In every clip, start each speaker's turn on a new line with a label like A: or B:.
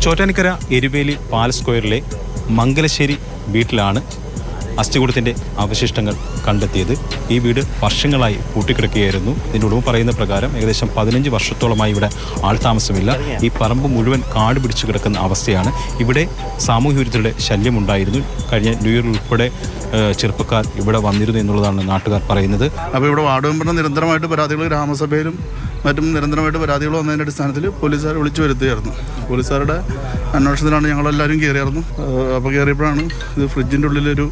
A: Chottanikkara Eruveli palace സ്ക്വയറിലെ Mangalassery വീട്ടിലാണ് അസ്ഥികൂടത്തിൻ്റെ അവശിഷ്ടങ്ങൾ കണ്ടെത്തിയത്. ഈ വീട് വർഷങ്ങളായി പൂട്ടിക്കിടക്കുകയായിരുന്നു. ഇതിൻ്റെ ഉടമ പറയുന്ന പ്രകാരം ഏകദേശം 15 വർഷത്തോളമായി ഇവിടെ ആൾതാമസമില്ല. ഈ പറമ്പ് മുഴുവൻ കാട് പിടിച്ചു കിടക്കുന്ന അവസ്ഥയാണ്. ഇവിടെ സാമൂഹ്യ വിരുദ്ധരുടെ ശല്യമുണ്ടായിരുന്നു. കഴിഞ്ഞ ന്യൂ ഇയർ ഉൾപ്പെടെ ചെറുപ്പക്കാർ ഇവിടെ വന്നിരുന്നു എന്നുള്ളതാണ് നാട്ടുകാർ പറയുന്നത്.
B: അപ്പോൾ ഇവിടെ വാർഡ് മെമ്പറിന് നിരന്തരമായിട്ട് പരാതികൾ ഗ്രാമസഭയിലും മറ്റും നിരന്തരമായിട്ട് പരാതികൾ വന്നതിൻ്റെ അടിസ്ഥാനത്തിൽ പോലീസുകാർ വിളിച്ചു വരുത്തുകയായിരുന്നു. പോലീസുകാരുടെ അന്വേഷണത്തിലാണ് ഞങ്ങളെല്ലാവരും കയറിയായിരുന്നു. അപ്പോൾ കയറിയപ്പോഴാണ് ഇത് ഫ്രിഡ്ജിൻ്റെ ഉള്ളിലൊരു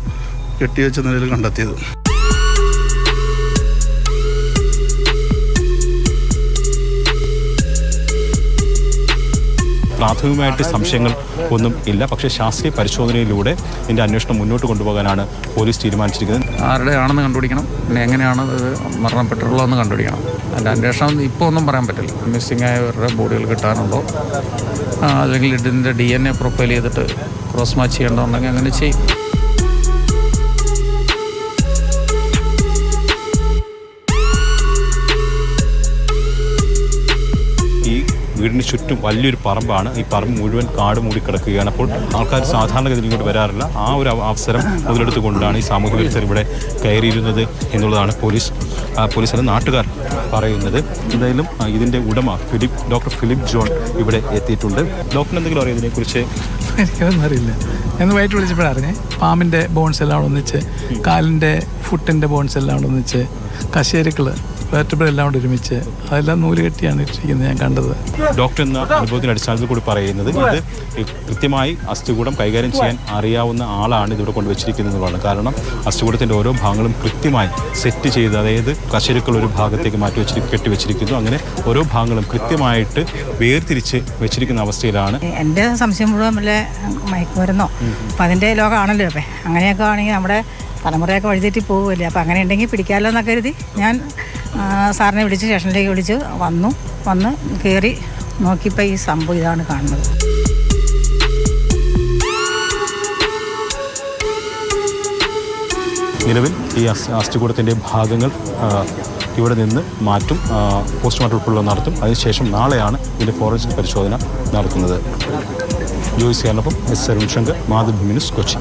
B: കെട്ടിവെച്ച നിലയിൽ കണ്ടെത്തിയത്.
A: പ്രാഥമികമായിട്ട് സംശയങ്ങൾ ഒന്നും ഇല്ല. പക്ഷേ ശാസ്ത്രീയ പരിശോധനയിലൂടെ ഇതിൻ്റെ അന്വേഷണം മുന്നോട്ട് കൊണ്ടുപോകാനാണ് പോലീസ് തീരുമാനിച്ചിരിക്കുന്നത്.
C: ആരുടെയാണെന്ന് കണ്ടുപിടിക്കണം, പിന്നെ എങ്ങനെയാണ് ഇത് മരണപ്പെട്ടിട്ടുള്ളതെന്ന് കണ്ടുപിടിക്കണം. അതിൻ്റെ അന്വേഷണം ഇപ്പോൾ ഒന്നും പറയാൻ പറ്റില്ല. മിസ്സിംഗ് ആയവരുടെ ബോഡികൾ കിട്ടാനുണ്ടോ, അല്ലെങ്കിൽ ഇതിൻ്റെ DNA പ്രൊഫൈൽ ചെയ്തിട്ട് ക്രോസ് മാച്ച് ചെയ്യേണ്ടതുണ്ടെങ്കിൽ അങ്ങനെ ചെയ്യും.
A: വീടിന് ചുറ്റും വലിയൊരു പറമ്പാണ്. ഈ പറമ്പ് മുഴുവൻ കാട് മൂടി കിടക്കുകയാണ്. അപ്പോൾ ആൾക്കാർ സാധാരണഗതിയിൽ ഇങ്ങോട്ട് വരാറില്ല. ആ ഒരു അവസരം മുതലെടുത്തുകൊണ്ടാണ് ഈ സാമൂഹ്യ വിരുദ്ധർ ഇവിടെ കയറിയിരുന്നത് എന്നുള്ളതാണ് പോലീസിലെ നാട്ടുകാർ പറയുന്നത്. എന്തായാലും ഇതിൻ്റെ ഉടമ ഡോക്ടർ ഫിലിപ്പ് ജോൺ ഇവിടെ എത്തിയിട്ടുണ്ട്. ഡോക്ടറിന് എന്തെങ്കിലും അറിയാം ഇതിനെക്കുറിച്ച്?
D: എനിക്കൊന്നും അറിയില്ല. ഞാൻ വൈകിട്ട് വിളിച്ചപ്പോഴറിഞ്ഞേ പാമ്പിൻ്റെ ബോൺസ് എല്ലാം ഒന്നിച്ച്, കാലിൻ്റെ ഫുട്ടിൻ്റെ ബോൺസ് എല്ലാം ഒന്നിച്ച്, കശേരുക്കൾ വേർട്ടബ്ര എല്ലാം കൊണ്ട് ഒരുമിച്ച് അതെല്ലാം നൂല് കെട്ടിയാണ് ഇട്ടിരിക്കുന്നത് ഞാൻ കണ്ടത്.
A: ഡോക്ടർ എന്ന അനുഭവത്തിൻ്റെ അടിസ്ഥാനത്തിൽ കൂടി പറയുന്നത് ഇത് കൃത്യമായി അസ്ഥികൂടം കൈകാര്യം ചെയ്യാൻ അറിയാവുന്ന ആളാണ് ഇതിവിടെ കൊണ്ടുവച്ചിരിക്കുന്നതാണ്. കാരണം അസ്ഥികൂടത്തിൻ്റെ ഓരോ ഭാഗങ്ങളും കൃത്യമായി സെറ്റ് ചെയ്ത്, അതായത് കശേരുക്കൾ ഒരു ഭാഗത്തേക്ക് കെട്ടിവെച്ചിരിക്കുന്നു. അങ്ങനെ ഓരോ ഭാഗങ്ങളും കൃത്യമായിട്ട് വേർതിരിച്ച് വെച്ചിരിക്കുന്ന അവസ്ഥയിലാണ്.
E: എൻ്റെ സംശയം മുഴുവൻ വല്ല മയക്കുമരുന്നോ അപ്പം അതിൻ്റെ ലോകമാണല്ലോ. അപ്പം അങ്ങനെയൊക്കെ ആണെങ്കിൽ നമ്മുടെ തലമുറയൊക്കെ വഴിതെറ്റി പോകുമല്ലേ. അപ്പം അങ്ങനെ ഉണ്ടെങ്കിൽ പിടിക്കാമല്ലോ എന്നൊക്കെ കരുതി ഞാൻ സാറിനെ വിളിച്ച് സ്റ്റേഷനിലേക്ക് വിളിച്ച് വന്ന് കയറി നോക്കിയപ്പോൾ ഈ സംഭവം ഇതാണ് കാണുന്നത്.
A: നിലവിൽ ഈ അസ്ഥികൂടത്തിൻ്റെ ഭാഗങ്ങൾ ഇവിടെ നിന്ന് മാറ്റും, പോസ്റ്റ്മോർട്ടം ഉൾപ്പെടെ നടത്തും. അതിനുശേഷം നാളെയാണ് ഇതിൻ്റെ ഫോറൻസിക് പരിശോധന നടത്തുന്നത്. ജോയിസ് കേരളപ്പം, എസ് അരുൺ ശങ്കർ, മാതൃഭൂമി ന്യൂസ്, കൊച്ചി.